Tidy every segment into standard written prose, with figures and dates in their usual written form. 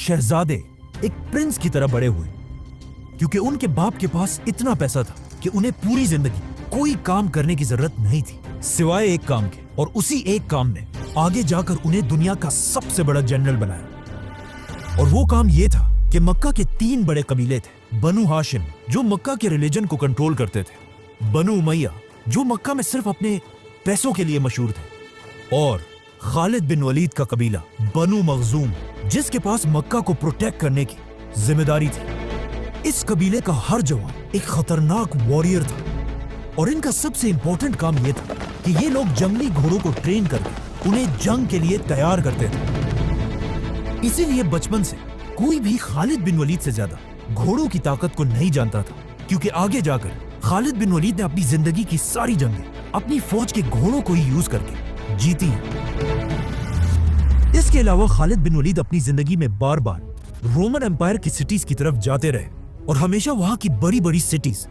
शहजादे एक प्रिंस की तरह बड़े हुए, क्योंकि उनके बाप के पास इतना पैसा था कि उन्हें पूरी जिंदगी कोई काम करने की जरूरत नहीं थी सिवाय एक काम के, और उसी एक काम ने आगे जाकर उन्हें दुनिया का सबसे बड़ा जनरल बनाया। और वो काम ये था कि मक्का के 3 बड़े कबीले थे। बनु हाशिम जो मक्का के रिलीजन को कंट्रोल करते थे, बनु उमैया जो मक्का में सिर्फ अपने पैसों के लिए मशहूर थे, और खालिद बिन वलीद का कबीला बनु मखजूम जिसके पास मक्का को प्रोटेक्ट करने की जिम्मेदारी थी। इस कबीले का हर जवान एक खतरनाक वॉरियर था, और इनका सबसे इंपॉर्टेंट काम यह था कि ये लोग जंगली घोड़ों को ट्रेन करके उन्हें जंग के लिए तैयार करते थे। इसीलिए बचपन से कोई भी खालिद बिन वलीद से ज्यादा घोड़ों की ताकत को नहीं जानता था, क्योंकि आगे जाकर खालिद बिन वलीद ने अपनी जिंदगी की सारी जंगें अपनी फौज के घोड़ों को ही यूज करके जीती हैं। इसके अलावा खालिद बिन वलीद अपनी जिंदगी में बार बार रोमन एम्पायर की सिटीज की तरफ जाते रहे, और हमेशा वहां की बड़ी बड़ी सिटीज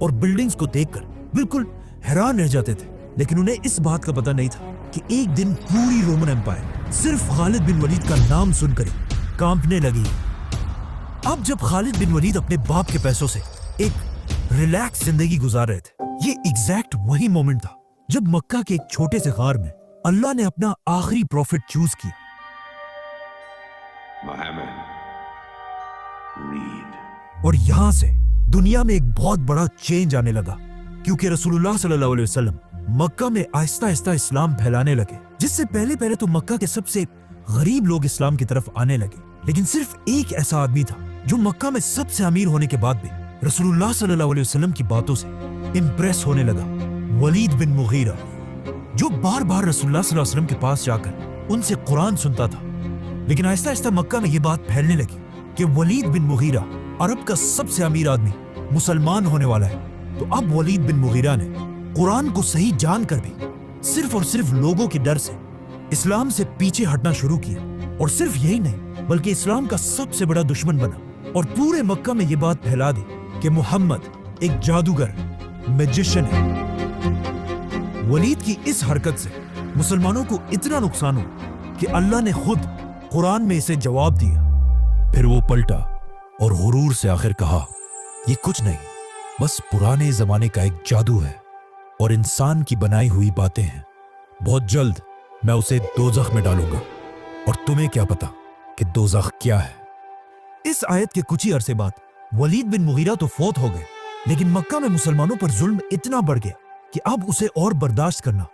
और बिल्डिंग्स को देखकर बिल्कुल हैरान रह जाते थे। लेकिन उन्हें इस बात का पता नहीं था कि एक दिन पूरी रोमन एम्पायर सिर्फ खालिद बिन वलीद का नाम सुनकर ही कांपने लगी। अब जब खालिद बिन वलीद अपने बाप के पैसों से एक रिलैक्स जिंदगी गुजार रहे थे, ये एग्जैक्ट वही मोमेंट था जब मक्का के एक छोटे से गार में अल्लाह ने अपना आखिरी प्रॉफिट चूज किया। और यहां से दुनिया में एक बहुत बड़ा चेंज आने लगा, क्योंकि रसूलुल्लाह सल्लल्लाहु अलैहि वसल्लम मक्का में आहिस्ता आहिस्ता इस्लाम फैलाने लगे, जिससे पहले तो मक्का के सबसे गरीब लोग इस्लाम की तरफ आने लगे। लेकिन सिर्फ एक ऐसा आदमी था जो मक्का में सबसे अमीर होने के बाद भी रसूलुल्लाह सल्लल्लाहु अलैहि वसल्लम की बातों से इम्प्रेस होने लगा, वलीद बिन मुगीरा, जो बार बार रसूलुल्लाह सल्लल्लाहु अलैहि वसल्लम के पास जाकर उनसे कुरान सुनता था। लेकिन आहिस्ता आहिस्ता मक्का में ये बात फैलने लगी कि वलीद बिन मुगीरा अरब का सबसे अमीर आदमी मुसलमान होने वाला है। तो अब वलीद बिन मुगीरा ने कुरान को सही जानकर भी सिर्फ और सिर्फ लोगों के डर से इस्लाम से पीछे हटना शुरू किया, और सिर्फ यही नहीं बल्कि इस्लाम का सबसे बड़ा दुश्मन बना, और पूरे मक्का में ये बात फैला दी कि मोहम्मद एक जादूगर मैजिशियन है। वलीद की इस हरकत से मुसलमानों को इतना नुकसान हुआ कि अल्लाह ने खुद कुरान में इसे जवाब दिया। फिर वो पलटा और गुरूर से आखिर कहा, ये कुछ नहीं, बस पुराने जमाने का एक जादू है और इंसान की बनाई हुई बातें हैं। बहुत जल्द मैं उसे दोज़ख में डालूंगा, और तुम्हें क्या पता कि दोज़ख क्या है। इस आयत के कुछ ही अरसे बाद वलीद बिन मुगीरा तो फौत हो गए, लेकिन मक्का में मुसलमानों पर जुल्म इतना बढ़ गया कि अब उसे और बर्दाश्त करना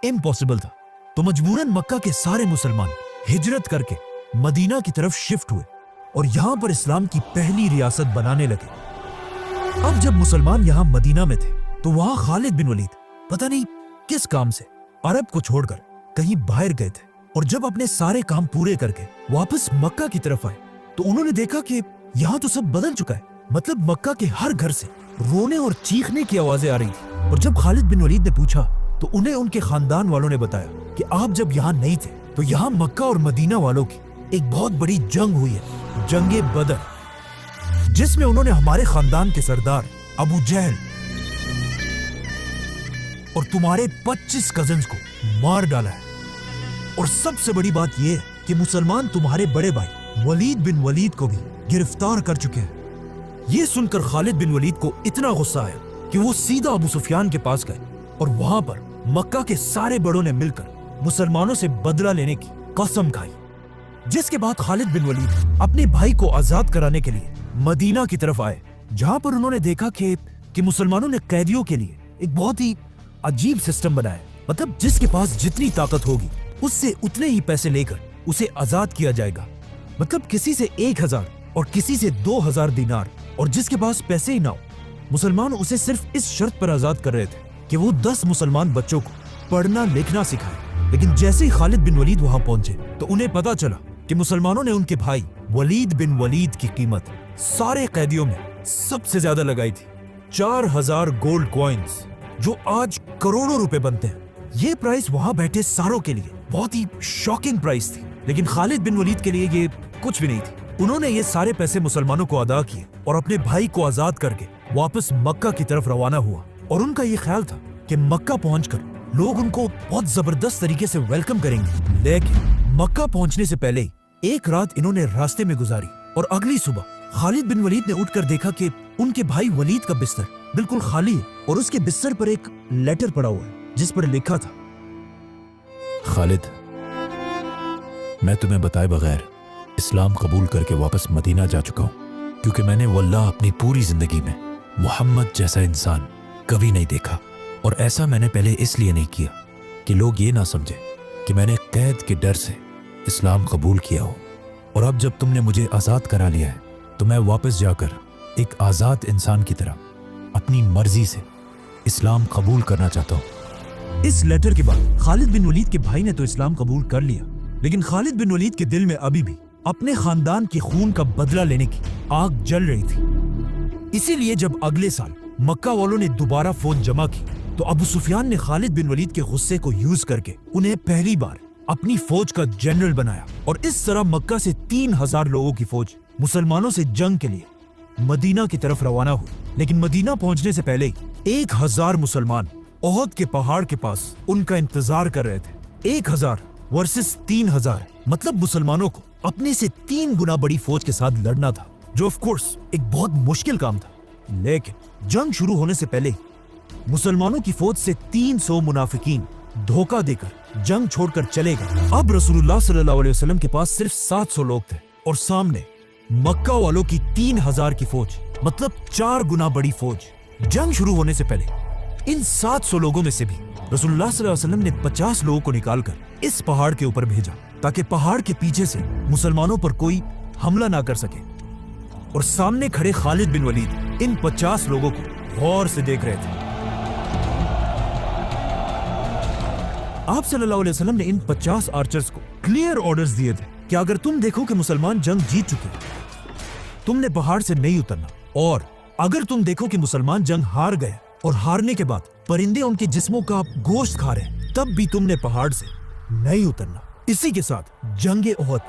इम्पॉसिबल था। तो मजबूरन मक्का के सारे मुसलमान हिजरत करके मदीना की तरफ शिफ्ट हुए, और यहां पर इस्लाम की पहली रियासत बनाने लगे। अब जब मुसलमान यहां मदीना में थे, तो वहां खालिद बिन वलीद पता नहीं किस काम से अरब को छोड़कर कहीं बाहर गए थे, और जब अपने सारे काम पूरे करके वापस मक्का की तरफ आए, तो उन्होंने देखा कि यहाँ तो सब बदल चुका है। मतलब मक्का के हर घर से रोने और चीखने की आवाजें आ रही थी। और जब खालिद बिन वलीद ने पूछा, तो उन्हें उनके खानदान वालों ने बताया कि आप जब यहाँ नहीं थे, तो यहाँ मक्का और मदीना वालों की एक बहुत बड़ी जंग हुई है, जंगे बदर, जिसमें उन्होंने हमारे खानदान के सरदार अबू जहल और तुम्हारे 25 कजिन्स को मार डाला है। और सबसे बड़ी बात यह है कि मुसलमान तुम्हारे बड़े भाई वलीद बिन वलीद को भी गिरफ्तार कर चुके हैं। यह सुनकर खालिद बिन वलीद को इतना गुस्सा आया कि वो सीधा अबू सुफियान के पास गए, और वहां पर मक्का के सारे बड़ों ने मिलकर मुसलमानों से बदला लेने की कसम खाई। जिसके बाद खालिद बिन वलीद अपने भाई को आजाद कराने के लिए मदीना की तरफ आए, जहां पर उन्होंने देखा कि मुसलमानों ने कैदियों के लिए एक बहुत ही अजीब सिस्टम बनाया। मतलब जिसके पास जितनी ताकत होगी उससे उतने ही पैसे लेकर उसे आजाद किया जाएगा। मतलब किसी से 1000 और किसी से 2000 दीनार, और जिसके पास पैसे ही ना हो, मुसलमान उसे सिर्फ इस शर्त पर आजाद कर रहे थे कि वो 10 मुसलमान बच्चों को पढ़ना लिखना सिखाए। लेकिन जैसे ही खालिद बिन वलीद वहां पहुंचे, तो उन्हें पता चला कि मुसलमानों ने उनके भाई वलीद बिन वलीद की कीमत सारे कैदियों में सबसे ज्यादा लगाई थी, 4000 गोल्ड कॉइन्स, जो आज करोड़ों रुपए बनते हैं। ये प्राइस वहां बैठे सारों के लिए बहुत ही शॉकिंग प्राइस थी, लेकिन खालिद बिन वलीद के लिए ये कुछ भी नहीं थी। उन्होंने ये सारे पैसे मुसलमानों को अदा किए और अपने भाई को आजाद करके वापस मक्का की तरफ रवाना हुआ। और उनका ये ख्याल था कि मक्का पहुंचकर लोग उनको बहुत जबरदस्त तरीके से वेलकम करेंगे। लेकिन मक्का पहुंचने से पहले एक रात इन्होंने रास्ते में गुजारी और अगली सुबह खालिद बिन वलीद ने उठकर देखा कि उनके भाई वलीद का बिस्तर बिल्कुल खाली है और उसके बिस्तर पर एक लेटर पड़ा हुआ है जिस पर लिखा था, खालिद, मैं तुम्हें बताए बगैर इस्लाम कबूल करके वापस मदीना जा चुका हूँ, क्योंकि मैंने वल्लाह अपनी पूरी जिंदगी में मोहम्मद जैसा इंसान कभी नहीं देखा। और ऐसा मैंने पहले इसलिए नहीं किया कि लोग ये ना समझे कि मैंने कैद के डर से इस्लाम कबूल किया हो। और अब जब तुमने मुझे आज़ाद करा लिया है तो मैं वापस जाकर एक आज़ाद इंसान की तरह अपनी मर्जी से इस्लाम कबूल करना चाहता हूँ। इस लेटर के बाद खालिद बिन वलीद के भाई ने तो इस्लाम कबूल कर लिया, लेकिन खालिद बिन वलीद के दिल में अभी भी अपने खानदान के खून का बदला लेने की आग जल रही थी। इसीलिए जब अगले साल मक्का वालों ने दोबारा फौज जमा की तो अबू सुफियान ने खालिद बिन वलीद के गुस्से को यूज करके उन्हें पहली बार अपनी फौज का जनरल बनाया और इस तरह मक्का से 3000 लोगों की फौज मुसलमानों से जंग के लिए मदीना की तरफ रवाना हुई। लेकिन मदीना पहुंचने से पहले 1000 मुसलमान ओहद के पहाड़ के पास उनका इंतजार कर रहे थे। 1000 वर्सेस 3000, मतलब मुसलमानों को अपने से 3 गुना बड़ी फौज के साथ लड़ना था, जो ऑफ कोर्स एक बहुत मुश्किल काम था। लेकिन जंग शुरू होने से पहले मुसलमानों की फौज से 300 मुनाफिकीन धोखा देकर जंग छोड़कर चले गए। अब रसूलुल्लाह सल्लल्लाहु अलैहि वसल्लम के पास सिर्फ 700 लोग थे और सामने मक्का वालों की 3000 की फौज, मतलब 4 गुना बड़ी फौज। जंग शुरू होने से पहले इन 700 लोगों में से भी रसूलुल्लाह सल्लल्लाहु अलैहि वसल्लम ने 50 लोगों को निकालकर इस पहाड़ के ऊपर भेजा ताकि पहाड़ के पीछे से मुसलमानों पर कोई हमला ना कर सके। और सामने खड़े खालिद बिन वलीद इन 50 लोगों को गौर से देख रहे थे। आप सल्लल्लाहु अलैहि वसल्लम ने इन 50 आर्चर्स को क्लियर ऑर्डर्स दिए थे कि अगर तुम देखो कि मुसलमान जंग जीत चुके तुमने पहाड़ से नहीं उतरना, और अगर तुम देखो कि मुसलमान जंग हार गए और हारने के बाद परिंदे उनके जिस्मों का गोश्त खा रहे तब भी तुमने पहाड़ से नहीं उतरना। इसी के साथ जंगे ओहद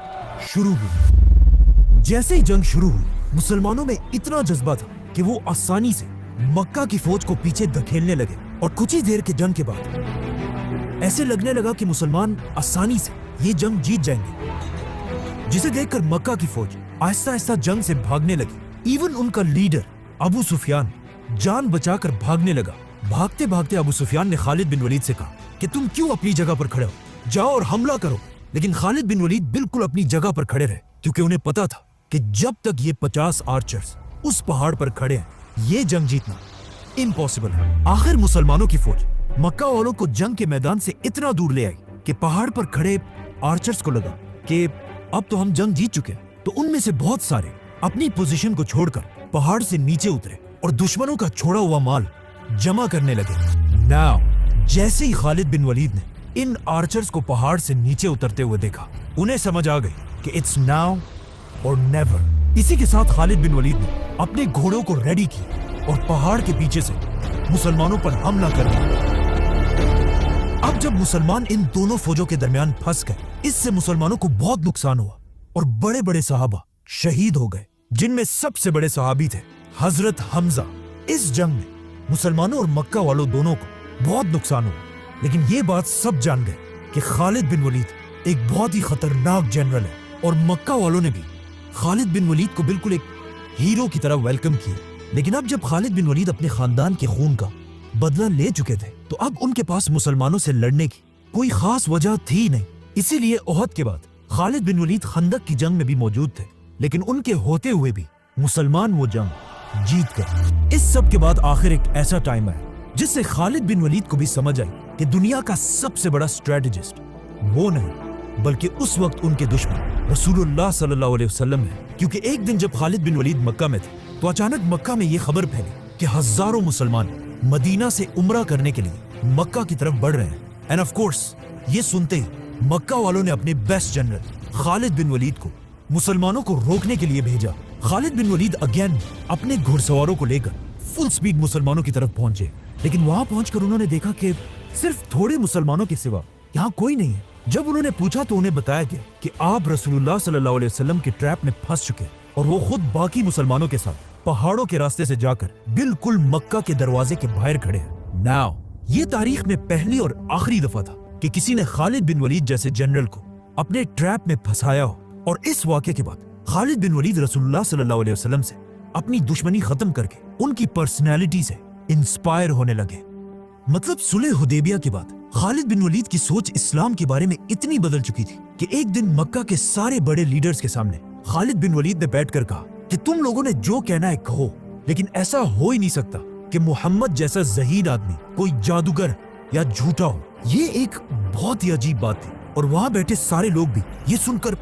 शुरू हुई। जैसे ही जंग शुरू हुई मुसलमानों में इतना जज्बा था कि वो आसानी से मक्का की फौज को पीछे धकेलने लगे और कुछ ही देर के जंग के बाद ऐसे लगने लगा कि मुसलमान आसानी से ये जंग जीत जाएंगे, जिसे देखकर मक्का की फौज आहिस्ता आहिस्ता जंग से भागने लगी। इवन उनका लीडर अबू सुफियान जान बचाकर भागने लगा। भागते भागते अबू सुफियान ने खालिद बिन वलीद से कहा कि तुम क्यों अपनी जगह पर खड़े हो, जाओ और हमला करो। लेकिन खालिद बिन वलीद बिल्कुल अपनी जगह पर खड़े रहे, क्योंकि उन्हें पता था कि जब तक ये 50 आर्चर्स उस पहाड़ पर खड़े हैं ये जंग जीतना इम्पॉसिबल है। आखिर मुसलमानों की फौज मक्का वालों को जंग के मैदान से इतना दूर ले आई कि पहाड़ पर खड़े आर्चर्स को लगा कि अब तो हम जंग जीत चुके हैं। तो उनमें से बहुत सारे अपनी पोजीशन को छोड़कर पहाड़ से नीचे उतरे और दुश्मनों का छोड़ा हुआ माल जमा करने लगे। नाउ जैसे ही खालिद बिन वलीद ने इन आर्चर्स को पहाड़ से नीचे उतरते हुए देखा, उन्हें समझ आ गई कि इट्स नाउ और नेवर। इसी के साथ खालिद बिन वलीद ने अपने घोड़ों को रेडी किया और पहाड़ के पीछे से मुसलमानों पर हमला कर दिया। अब जब मुसलमान इन दोनों फौजों के दरमियान फंस गए, इससे मुसलमानों को बहुत नुकसान हुआ और बड़े बड़े सहाबा शहीद हो गए, जिनमें सबसे बड़े सहाबी थे हजरत हमजा। इस जंग में मुसलमानों और मक्का वालों दोनों को बहुत नुकसान हुआ, लेकिन ये बात सब जान गए कि खालिद बिन वलीद एक बहुत ही खतरनाक जनरल है। और मक्का वालों ने भी खालिद बिन वलीद को बिल्कुल एक हीरो की तरह वेलकम किया। लेकिन अब जब खालिद बिन वलीद अपने खानदान के खून का बदला ले चुके थे तो अब उनके पास मुसलमानों से लड़ने की कोई खास वजह थी नहीं। इसीलिए ओहद के बाद खालिद बिन वलीद खंदक की जंग में भी मौजूद थे, लेकिन उनके होते हुए भी मुसलमान वो जंग जीत गए। इस सब के बाद आखिर एक ऐसा टाइम आया जिससे खालिद बिन वलीद को भी समझ आई कि दुनिया का सबसे बड़ा स्ट्रेटेजिस्ट वो नहीं बल्कि उस वक्त उनके दुश्मन रसूलुल्लाह सल्लल्लाहु अलैहि वसल्लम है। क्योंकि एक दिन जब खालिद बिन वलीद मक्का में थे तो अचानक मक्का में ये खबर फैली कि हजारों मुसलमान मदीना से उम्रा करने के लिए मक्का की तरफ बढ़ रहे हैं। एंड ऑफ कोर्स ये सुनते ही मक्का वालों ने अपने बेस्ट जनरल खालिद बिन वलीद को मुसलमानों को रोकने के लिए भेजा। खालिद बिन वलीद अगेन अपने घुड़सवारों को लेकर फुल स्पीड मुसलमानों की तरफ पहुंचे, लेकिन वहां पहुंचकर उन्होंने देखा कि सिर्फ थोड़े मुसलमानों के सिवा यहाँ कोई नहीं है। जब उन्होंने पूछा तो उन्हें बताया गया कि आप रसूलुल्लाह सल्लल्लाहु अलैहि वसल्लम के ट्रैप में फंस चुके और वो खुद बाकी मुसलमानों के साथ पहाड़ों के रास्ते से जाकर बिल्कुल मक्का के दरवाजे के बाहर खड़े हैं। नाउ ये तारीख में पहली और आखिरी दफा था कि किसी ने खालिद बिन वलीद जैसे जनरल को अपने ट्रैप में फंसाया हो और इस वाक़े के बाद खालिद बिन वलीद रसूलुल्लाह सल्लल्लाहु अलैहि वसल्लम से अपनी दुश्मनी खत्म करके उनकी पर्सनैलिटी से इंस्पायर होने लगे। मतलब सुलह हुदैबिया के बाद खालिद बिन वलीद की सोच इस्लाम के बारे में इतनी बदल चुकी थी कि एक दिन मक्का के सारे बड़े लीडर्स के सामने खालिद बिन वलीद ने बैठकर कहा कि तुम लोगों ने जो कहना है कहो, लेकिन ऐसा हो ही नहीं सकता कि मोहम्मद जैसा ज़हीन आदमी कोई जादूगर या झूठा हो। ये एक बहुत ही अजीब बात थी और वहां बैठे सारे लोग भी ये सुनकर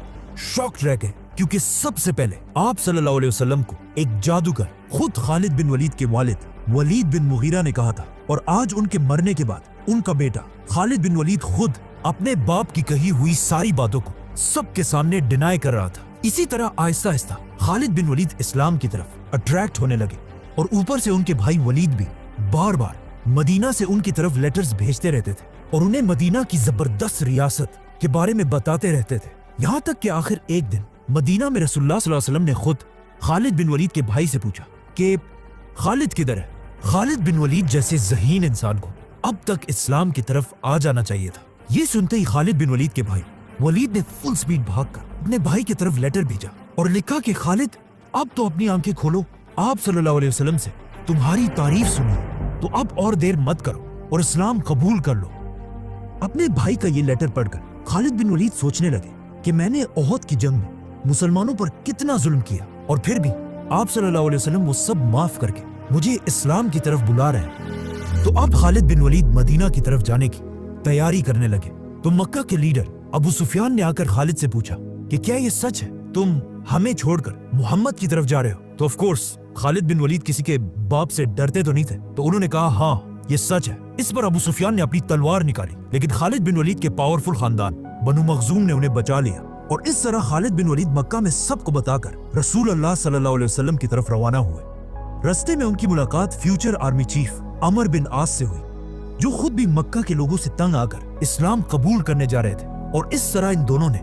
शॉक्ड रह गए, क्योंकि सबसे पहले आप सल्लल्लाहु अलैहि वसल्लम को एक जादूगर खुद खालिद बिन वलीद के वालिद वलीद बिन मुगीरा ने कहा था, और आज उनके मरने के बाद उनका बेटा खालिद बिन वलीद खुद अपने बाप की कही हुई सारी बातों को सबके सामने डिनाई कर रहा था। इसी तरह आहिस्ता आहिस्ता खालिद बिन वलीद इस्लाम की तरफ अट्रैक्ट होने लगे, और ऊपर से उनके भाई वलीद भी बार बार मदीना से उनकी तरफ लेटर्स भेजते रहते थे और उन्हें मदीना की जबरदस्त रियासत के बारे में बताते रहते थे। यहाँ तक कि आखिर एक दिन मदीना में रसूलुल्लाह सल्लल्लाहु अलैहि वसल्लम ने खुद खालिद बिन वलीद के भाई से पूछा कि खालिद किधर है। खालिद बिन वलीद जैसे ज़हीन इंसान को अब तक इस्लाम की तरफ आ जाना चाहिए था। ये सुनते ही खालिद बिन वलीद के भाई वलीद ने फुल स्पीड भागकर अपने भाई की तरफ लेटर भेजा और लिखा कि खालिद, अब तो अपनी आंखें खोलो, आप सल्लल्लाहु अलैहि वसल्लम से तुम्हारी तारीफ सुनी, तो अब और देर मत करो और इस्लाम कबूल कर लो। अपने भाई का ये लेटर पढ़कर खालिद बिन वलीद सोचने लगे कि मैंने ओहद की जंग में मुसलमानों पर कितना जुल्म किया, और फिर भी आप सल्लल्लाहु अलैहि वसल्लम वो सब माफ करके मुझे इस्लाम की तरफ बुला रहे हैं। तो अब खालिद बिन वलीद मदीना की तरफ जाने की तैयारी करने लगे। तो मक्का के लीडर अबू सुफियान ने आकर खालिद से पूछा कि क्या ये सच है, तुम हमें छोड़कर मोहम्मद की तरफ जा रहे हो? तो ऑफ कोर्स खालिद बिन वलीद किसी के बाप से डरते तो नहीं थे, तो उन्होंने कहा हाँ ये सच है। इस पर अबू सुफियान ने अपनी तलवार निकाली, लेकिन खालिद बिन वलीद के पावरफुल खानदान बनु मखजूम ने उन्हें बचा लिया, और इस तरह खालिद बिन वलीद मक्का में सबको बताकर रसूल अल्लाह सल्लल्लाहु अलैहि वसल्लम की तरफ रवाना हुए। रास्ते में उनकी मुलाकात फ्यूचर आर्मी चीफ अमर बिन आस से हुई, जो खुद भी मक्का के लोगों से तंग आकर इस्लाम कबूल करने जा रहे थे, और इस तरह इन दोनों ने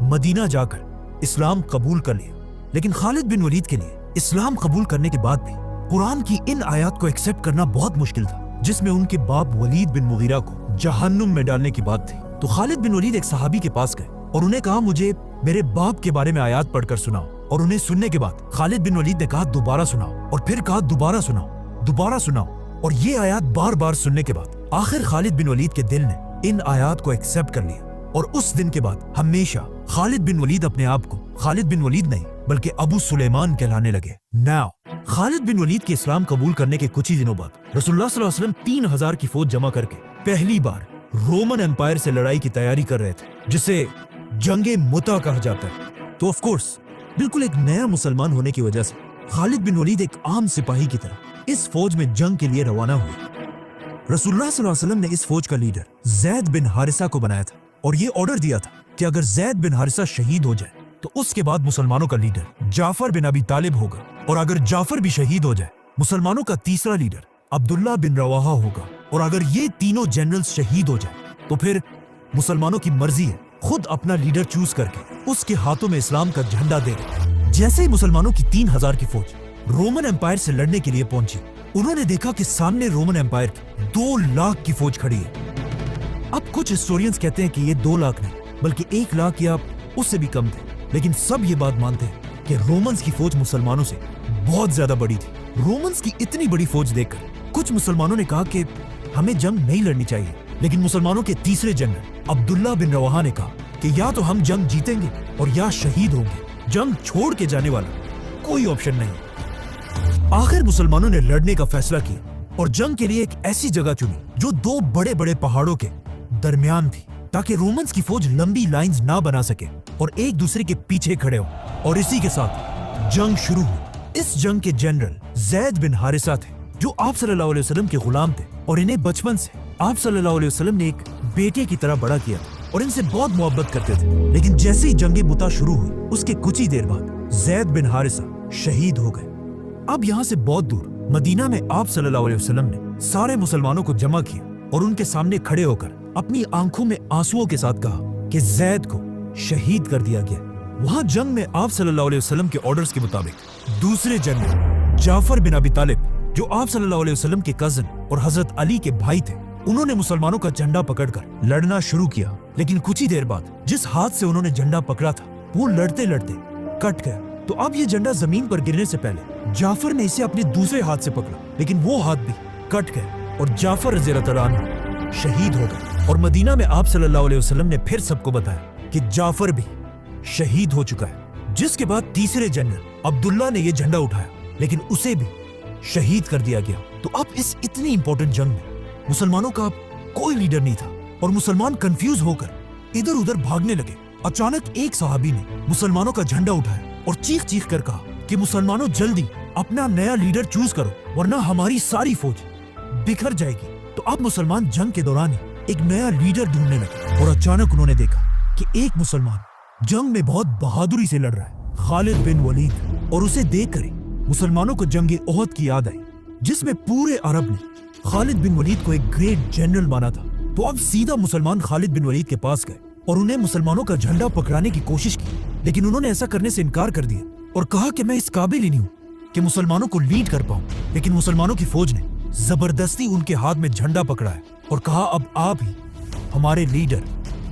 मदीना जाकर इस्लाम कबूल कर लिया। लेकिन खालिद बिन वलीद के लिए इस्लाम कबूल करने के बाद भी कुरान की इन आयत को एक्सेप्ट करना बहुत मुश्किल था, जिसमें उनके बाप वलीद बिन मुगीरा को जहन्नुम में डालने की बात थी। तो खालिद बिन वलीद एक सहाबी के पास गए और उन्हें कहा, मुझे मेरे बाप के बारे में आयत पढ़कर सुनाओ। और उन्हें सुनने के बाद खालिद बिन वलीद ने कहा दोबारा सुनाओ, और फिर कहा दोबारा सुनाओ, दोबारा सुनाओ। और ये आयत बार बार सुनने के बाद आखिर खालिद बिन वलीद के दिल ने इन आयत को एक्सेप्ट कर लिया, और उस दिन के बाद हमेशा खालिद बिन वलीद अपने आप को खालिद बिन वलीद नहीं बल्कि अबू सुलेमान कहलाने लगे। नाउ खालिद बिन वलीद के इस्लाम कबूल करने के कुछ ही दिनों बाद रसूलुल्लाह सल्लल्लाहु अलैहि वसल्लम 3000 की फौज जमा करके पहली बार रोमन एम्पायर से लड़ाई की तैयारी कर रहे थे, जिसे जंगे मुता कहा जाता है। तो ऑफ कोर्स बिल्कुल एक नया मुसलमान होने की वजह से खालिद बिन वलीद एक आम सिपाही की तरह इस फौज में जंग के लिए रवाना हुए। रसूलुल्लाह सल्लल्लाहु अलैहि वसल्लम ने इस फौज का लीडर जैद बिन हारिसा को बनाया था, और ये ऑर्डर दिया था कि अगर जैद बिन हारिसा शहीद हो जाए तो उसके बाद मुसलमानों का लीडर जाफर बिन अबी तालिब होगा, और अगर जाफर भी शहीद हो जाए मुसलमानों का तीसरा लीडर अब्दुल्ला बिन रवाहा होगा, और अगर ये तीनों जनरल्स शहीद हो जाए तो फिर मुसलमानों की मर्जी है खुद अपना लीडर चूज करके उसके हाथों में इस्लाम का झंडा दे दे। जैसे ही मुसलमानों की 3000 की फौज रोमन एम्पायर से लड़ने के लिए पहुंची, उन्होंने देखा कि सामने रोमन एम्पायर की 2 लाख की फौज खड़ी है। अब कुछ हिस्टोरियंस कहते हैं कि ये 2 लाख नहीं बल्कि 1 लाख या उससे भी कम थे, लेकिन सब ये बात मानते हैं कि रोमन्स की फौज मुसलमानों से बहुत ज्यादा बड़ी थी। रोमन्स की इतनी बड़ी फौज देखकर कुछ मुसलमानों ने कहा कि हमें जंग नहीं लड़नी चाहिए, लेकिन मुसलमानों के तीसरे जनरल अब्दुल्ला बिन रवाहा ने कहा कि या तो हम जंग जीतेंगे और या शहीद होंगे, जंग छोड़ के जाने वाला कोई ऑप्शन नहीं। आखिर मुसलमानों ने लड़ने का फैसला किया और जंग के लिए एक ऐसी जगह चुनी जो 2 बड़े बड़े पहाड़ों के दरमियान थी, ताकि रोमन्स की फौज लंबी लाइंस ना बना सके और एक दूसरे के पीछे खड़े हो। और इसी के साथ जंग शुरू हुई। इस जंग के जनरल जैद बिन हारिसा थे, जो आप सल्लल्लाहु अलैहि वसल्लम के गुलाम थे, और इन्हें बचपन से आप सल्लल्लाहु अलैहि वसल्लम ने एक बेटे की तरह बड़ा किया था और इनसे बहुत मोहब्बत करते थे। लेकिन जैसे ही जंगे मुता शुरू हुई, उसके कुछ ही देर बाद जैद बिन हारिसा शहीद हो गए। अब यहाँ से बहुत दूर मदीना में आप सल्लल्लाहु अलैहि वसल्लम ने सारे मुसलमानों को जमा किया और उनके सामने खड़े होकर अपनी आंखों में आंसुओं के साथ कहा कि जैद को शहीद कर दिया गया। वहां जंग में आप सल्लल्लाहु अलैहि वसल्लम के ऑर्डर्स के मुताबिक दूसरे जनरल जाफर बिन अबी तालिब, जो आप सल्लल्लाहु अलैहि वसल्लम के कजन और हजरत अली के भाई थे, उन्होंने मुसलमानों का झंडा पकड़कर लड़ना शुरू किया। लेकिन कुछ ही देर बाद जिस हाथ से उन्होंने झंडा पकड़ा था वो लड़ते लड़ते कट गया। तो अब ये झंडा जमीन पर गिरने से पहले जाफर ने इसे अपने दूसरे हाथ से पकड़ा, लेकिन वो हाथ भी कट गया और जाफर रज़ियल्लाहु तआला अन्हु शहीद हो गए। और मदीना में आप सल्लल्लाहु अलैहि वसल्लम ने फिर सबको बताया कि जाफर भी शहीद हो चुका है। जिसके बाद तीसरे जनरल अब्दुल्ला ने ये झंडा उठाया, लेकिन उसे भी शहीद कर दिया गया। तो अब इस इतनी इंपॉर्टेंट जंग में मुसलमानों का कोई लीडर नहीं था और मुसलमान कंफ्यूज होकर इधर उधर भागने लगे। अचानक एक सहाबी ने मुसलमानों का झंडा उठाया और चीख चीख कर कहा कि मुसलमानों जल्दी अपना नया लीडर चूज करो, वरना हमारी सारी फौज बिखर जाएगी। तो अब मुसलमान जंग के दौरान ही एक नया लीडर ढूंढने लगे और अचानक उन्होंने देखा कि एक मुसलमान जंग में बहुत बहादुरी से लड़ रहा है, खालिद बिन वलीद। और उसे देखकर ही मुसलमानों को जंग ओहद की याद आई, जिसमें पूरे अरब ने खालिद बिन वलीद को एक ग्रेट जनरल माना था। तो अब सीधा मुसलमान खालिद बिन वलीद के पास गए और उन्हें मुसलमानों का झंडा पकड़ाने की कोशिश की, लेकिन उन्होंने ऐसा करने से इनकार कर दिया और कहा कि मैं इस काबिल ही नहीं हूं कि मुसलमानों को लीड कर पाऊं। लेकिन मुसलमानों की फौज ने जबरदस्ती उनके हाथ में झंडा पकड़ाया और कहा अब आप ही हमारे लीडर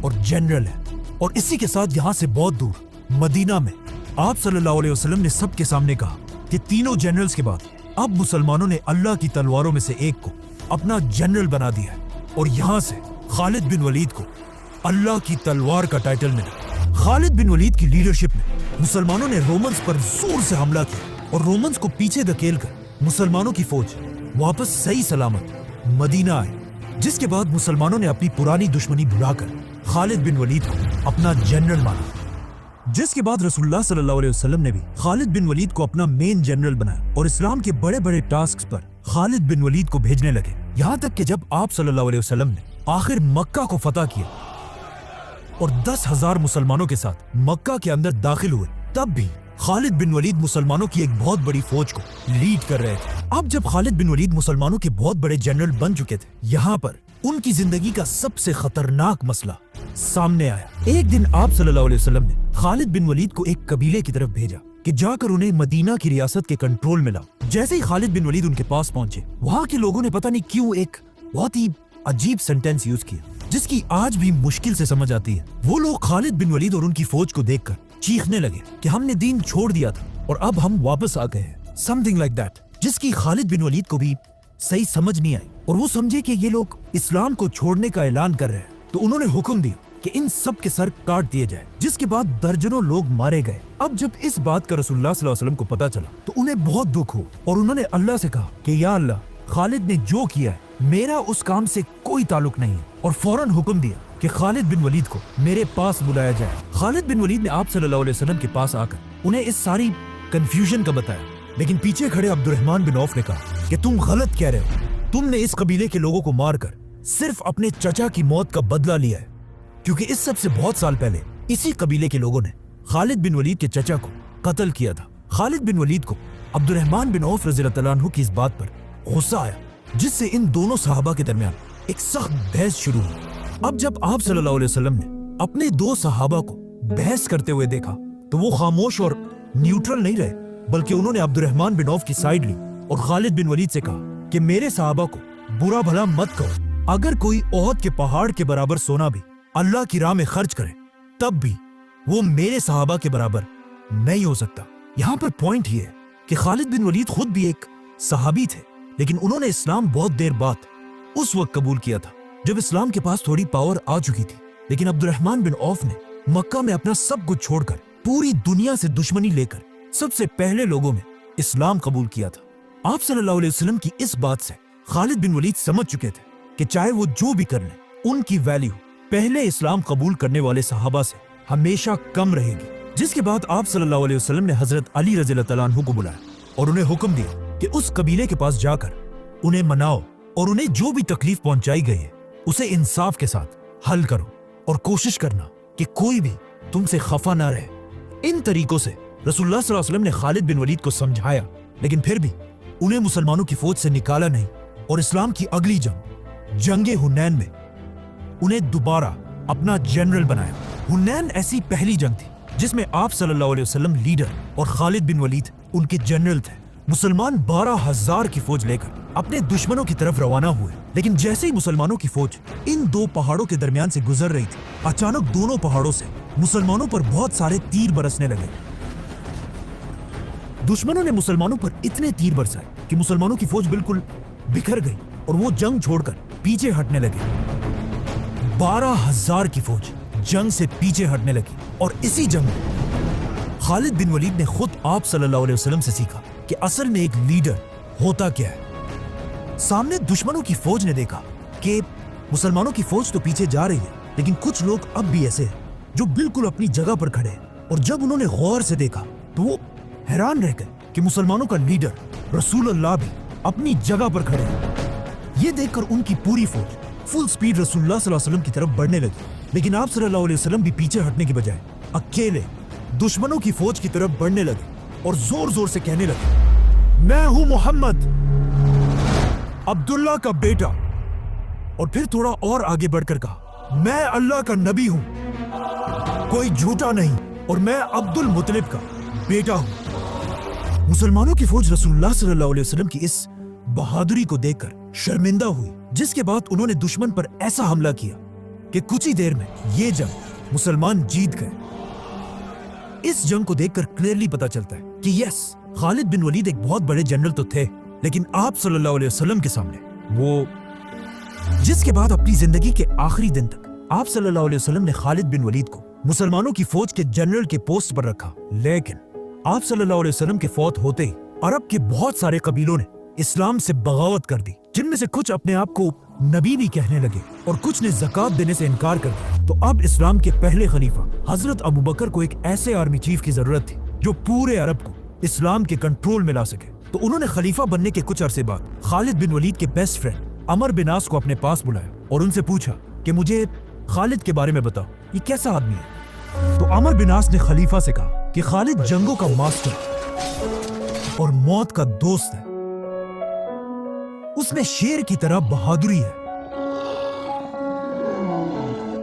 और जनरल हैं। और इसी के साथ यहाँ से बहुत दूर मदीना में आप सल्लल्लाहु अलैहि वसल्लम ने सबके सामने कहा कि तीनों जनरल्स के बाद अब मुसलमानों ने अल्लाह की तलवारों में से एक को अपना जनरल बना दिया है। और यहाँ से खालिद बिन वलीद को अल्लाह की तलवार का टाइटल मिला। खालिद बिन वलीद की लीडरशिप में मुसलमानों ने रोमन्स पर जोर से हमला किया और रोमन्स को पीछे धकेलकर मुसलमानों की फौज वापस सही सलामत मदीना आई। जिसके बाद मुसलमानों ने अपनी पुरानी दुश्मनी भुलाकर खालिद बिन वलीद को अपना जनरल माना। जिसके बाद रसूलुल्लाह सल्लल्लाहु अलैहि वसल्लम ने भी खालिद बिन वलीद को अपना मेन जनरल बनाया और इस्लाम के बड़े बड़े टास्क पर खालिद बिन वलीद को भेजने लगे। यहाँ तक कि जब आप सल्लल्लाहु अलैहि वसल्लम ने आखिर मक्का को फतह किया और 10,000 मुसलमानों के साथ मक्का के अंदर दाखिल हुए, तब भी खालिद बिन वलीद मुसलमानों की एक बहुत बड़ी फौज को लीड कर रहे थे। अब जब खालिद बिन वलीद मुसलमानों के बहुत बड़े जनरल बन चुके थे, यहाँ पर उनकी जिंदगी का सबसे खतरनाक मसला सामने आया। एक दिन आप सल्लल्लाहु अलैहि वसल्लम ने खालिद बिन वलीद को एक कबीले की तरफ भेजा कि जाकर उन्हें मदीना की रियासत के कंट्रोल में लाओ। जैसे ही खालिद बिन वलीद उनके पास पहुंचे, वहाँ के लोगों ने पता नहीं क्यों एक बहुत ही अजीब सेंटेंस यूज किया, जिसकी आज भी मुश्किल से समझ आती है। वो लोग खालिद बिन वलीद और उनकी फौज को देखकर चीखने लगे कि हमने दीन छोड़ दिया था और अब हम वापस आ गए हैं, समथिंग लाइक दैट, जिसकी खालिद बिन वलीद को भी सही समझ नहीं आई और वो समझे कि ये लोग इस्लाम को छोड़ने का ऐलान कर रहे हैं। तो उन्होंने हुक्म दिया कि इन सब के सर काट दिए जाए, जिसके बाद दर्जनों लोग मारे गए। अब जब इस बात का रसूलुल्लाह सल्लल्लाहु अलैहि वसल्लम को पता चला तो उन्हें बहुत दुख हो और उन्होंने अल्लाह से कहा कि या अल्लाह, खालिद ने जो किया है मेरा उस काम से कोई ताल्लुक नहीं है। और फौरन हुक्म दिया कि खालिद बिन वलीद को मेरे पास बुलाया जाए। खालिद बिन वलीद ने आप सल्लल्लाहु अलैहि वसल्लम के पास आकर उन्हें इस सारी कंफ्यूजन का बताया, लेकिन पीछे खड़े अब्दुर्रहमान बिन औफ ने कहा कि तुम गलत कह रहे हो, तुमने इस कबीले के लोगों को मारकर सिर्फ अपने चचा की मौत का बदला लिया है, क्योंकि इस सब से बहुत साल पहले इसी कबीले के लोगों ने खालिद बिन वलीद के चचा को कत्ल किया था। खालिद बिन वलीद को अब्दुर्रहमान बिन औफ रज़ियल्लाहु तआला अन्हु की इस बात पर गुस्सा आया, जिससे इन दोनों सहाबा के दरमियान एक सख्त बहस शुरू हुई। अब जब आप सल्लल्लाहु अलैहि वसल्लम ने अपने दो सहाबा को बहस करते हुए देखा तो वो खामोश और न्यूट्रल नहीं रहे, बल्कि उन्होंने अब्दुर्रहमान बिन औफ की साइड ली और खालिद बिन वलीद से कहा कि मेरे सहाबा को बुरा भला मत कहो, अगर कोई ओहद के पहाड़ के बराबर सोना भी अल्लाह की राह में खर्च करे तब भी वो मेरे सहाबा के बराबर नहीं हो सकता। यहाँ पर पॉइंट ये है कि खालिद बिन वलीद खुद भी एक सहाबी थे, लेकिन उन्होंने इस्लाम बहुत देर बाद उस वक्त कबूल किया था जब इस्लाम के पास थोड़ी पावर आ चुकी थी। लेकिन अब्दुर्रहमान बिन औफ ने मक्का में अपना सब कुछ छोड़कर पूरी दुनिया से दुश्मनी लेकर सबसे पहले लोगों में इस्लाम कबूल किया था। आप सल्लल्लाहु अलैहि वसल्लम की इस बात से खालिद बिन वलीद समझ चुके थे कि चाहे वो जो भी कर लें, उनकी वैल्यू पहले इस्लाम कबूल करने वाले सहाबा से हमेशा कम रहेगी। जिसके बाद आप सल्लल्लाहु अलैहि वसल्लम ने हजरत अली रज़ियल्लाहु तआला अन्हु को बुलाया और उन्हें हुक्म दिया कि उस कबीले के पास जाकर उन्हें मनाओ और उन्हें जो भी तकलीफ पहुंचाई गई है उसे इंसाफ के साथ हल करो और कोशिश करना कि कोई भी तुमसे खफा ना रहे। इन तरीकों से रसूलुल्लाह सल्लल्लाहु अलैहि वसल्लम ने खालिद बिन वलीद को समझाया, लेकिन फिर भी उन्हें मुसलमानों की फौज से निकाला नहीं और इस्लाम की अगली जंगे हुनैन में उन्हें दोबारा अपना जनरल बनाया। हुनैन ऐसी पहली जंग थी जिसमें आप सल्लल्लाहु अलैहि वसल्लम लीडर और खालिद बिन वलीद उनके जनरल थे। मुसलमान 12,000 की फौज लेकर अपने दुश्मनों की तरफ रवाना हुए, लेकिन जैसे ही मुसलमानों की फौज इन दो पहाड़ों के दरमियान से गुजर रही थी, अचानक दोनों पहाड़ों से मुसलमानों पर बहुत सारे तीर बरसने लगे। दुश्मनों ने मुसलमानों पर इतने तीर बरसाए कि मुसलमानों की फौज बिल्कुल बिखर गई और वो जंग छोड़कर पीछे हटने लगे। 12,000 की फौज जंग से पीछे हटने लगी और इसी जंग में खालिद बिन वलीद ने खुद आप सल्लल्लाहु अलैहि वसल्लम से सीखा कि असल में एक लीडर होता क्या है। सामने दुश्मनों की फौज ने देखा कि मुसलमानों की फौज तो पीछे जा रही है, लेकिन कुछ लोग अब भी ऐसे हैं जो बिल्कुल अपनी जगह पर खड़े हैं। और जब उन्होंने गौर से देखा तो वो हैरान रह गए कि मुसलमानों का लीडर रसूल अल्लाह भी अपनी जगह पर खड़े हैं। ये देखकर उनकी पूरी फौज फुल स्पीड रसूलुल्लाह सल्लल्लाहु अलैहि वसल्लम की तरफ बढ़ने लगी, लेकिन आप सल्लल्लाहु अलैहि वसल्लम भी पीछे हटने की बजाय अकेले दुश्मनों की फौज की तरफ बढ़ने लगे और जोर जोर से कहने लगे, मैं हूं मोहम्मद, अब्दुल्ला का बेटा। और फिर थोड़ा और आगे बढ़कर कहा, मैं अल्लाह का नबी हूं, कोई झूठा नहीं, और मैं अब्दुल मुतलिब का बेटा हूं। मुसलमानों की फौज रसूलुल्लाह सल्लल्लाहु अलैहि वसल्लम की इस बहादुरी को देखकर शर्मिंदा हुई, जिसके बाद उन्होंने दुश्मन पर ऐसा हमला किया कि कुछ ही देर में ये जंग मुसलमान जीत गए। इस जंग को देखकर क्लियरली पता चलता है कि यस, खालिद बिन वलीद एक बहुत बड़े जनरल तो थे, लेकिन आप सल्लल्लाहु अलैहि वसल्लम के सामने वो, जिसके बाद अपनी जिंदगी के आखिरी दिन तक आप सल्लल्लाहु अलैहि वसल्लम ने खालिद बिन वलीद को मुसलमानों की फौज के जनरल के पोस्ट पर रखा। लेकिन आप सल्लल्लाहु अलैहि वसल्लम के फौत होते ही अरब के बहुत सारे कबीलों ने इस्लाम से बगावत कर दी, जिनमें से कुछ अपने आप को नबी भी कहने लगे और कुछ ने ज़कात देने से इनकार कर दिया। तो अब इस्लाम के पहले खलीफा हजरत अबू बकर को एक ऐसे आर्मी चीफ की जरूरत थी जो पूरे अरब को इस्लाम के कंट्रोल में ला सके। तो उन्होंने खलीफा बनने के कुछ अरसे बाद खालिद बिन वलीद के बेस्ट फ्रेंड अमर बिन आस को अपने पास बुलाया और उनसे पूछा कि मुझे खालिद के बारे में बताओ, ये कैसा आदमी है। तो अमर बिन आस ने खलीफा से कहा कि खालिद जंगों का मास्टर और मौत का दोस्त है, उसमें शेर की तरह बहादुरी है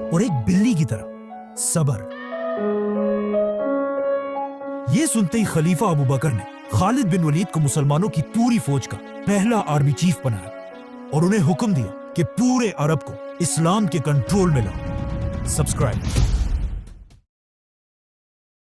और एक बिल्ली की तरह सब्र। ये सुनते ही खलीफा अबू बकर ने खालिद बिन वलीद को मुसलमानों की पूरी फौज का पहला आर्मी चीफ बनाया और उन्हें हुक्म दिया कि पूरे अरब को इस्लाम के कंट्रोल में लाओ। सब्सक्राइब।